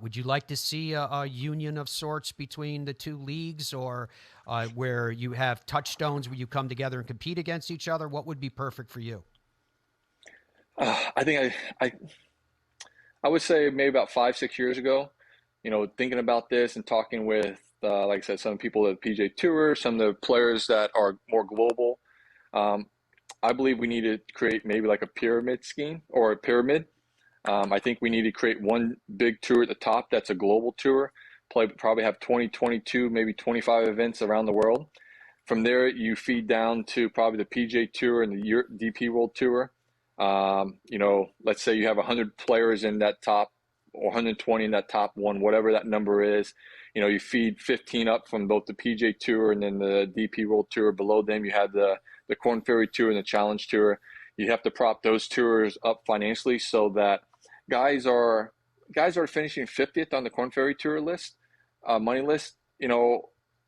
Would you like to see a union of sorts between the two leagues, or where you have touchstones where you come together and compete against each other? What would be perfect for you? I think I would say maybe about 5, 6 years ago, thinking about this and talking with, like I said, some people at the PGA Tour, some of the players that are more global. Um, I believe we need to create maybe like a pyramid scheme or a pyramid. I think we need to create one big tour at the top that's a global tour. Probably have 20, 22, maybe 25 events around the world. From there, you feed down to probably the PGA Tour and the DP World Tour. Let's say you have 100 players in that top, or 120 in that top one, whatever that number is. You feed 15 up from both the PGA Tour and then the DP World Tour. Below them, you have the Corn Ferry Tour and the Challenge Tour. You have to prop those tours up financially so that guys are finishing 50th on the Corn Ferry Tour list, money list.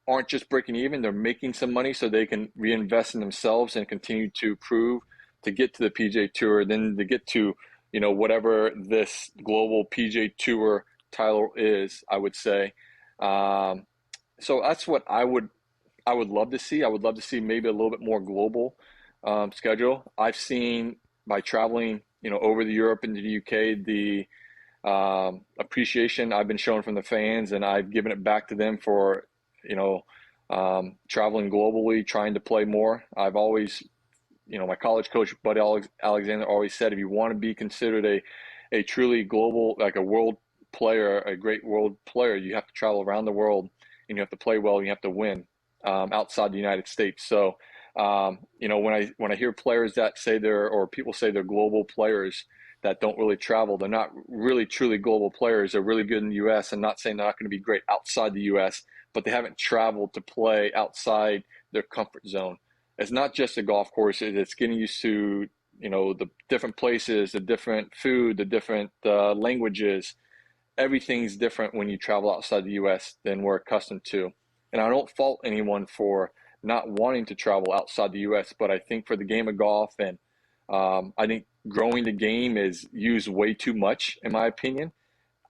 Aren't just breaking even; they're making some money so they can reinvest in themselves and continue to prove to get to the PGA Tour, then to get to whatever this global PGA Tour title is. I would say, so that's what I would love to see. I would love to see maybe a little bit more global schedule. I've seen by traveling, over the Europe and the UK, the appreciation I've been shown from the fans, and I've given it back to them for traveling globally, trying to play more. I've always, my college coach, Buddy Alexander, always said, if you want to be considered a truly global, like a world player, a great world player, you have to travel around the world and you have to play well and you have to win outside the United States. So, when I hear players that say or people say they're global players that don't really travel, they're not really truly global players. They're really good in the U.S. and not saying they're not going to be great outside the U.S., but they haven't traveled to play outside their comfort zone. It's not just a golf course. It's getting used to, the different places, the different food, the different languages. Everything's different when you travel outside the U.S. than we're accustomed to. And I don't fault anyone for not wanting to travel outside the U.S., but I think for the game of golf, and I think growing the game is used way too much, in my opinion.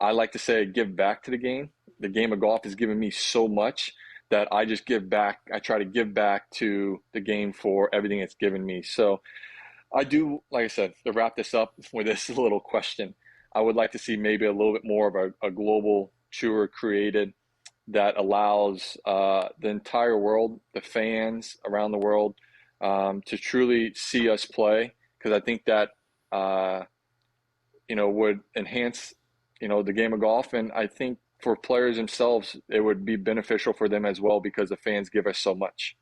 I like to say give back to the game. The game of golf has given me so much that I just give back. I try to give back to the game for everything it's given me. So I do, like I said, to wrap this up with this little question, I would like to see maybe a little bit more of a global tour created that allows the entire world, the fans around the world, to truly see us play. Because I think that, would enhance, the game of golf. And I think for players themselves, it would be beneficial for them as well because the fans give us so much.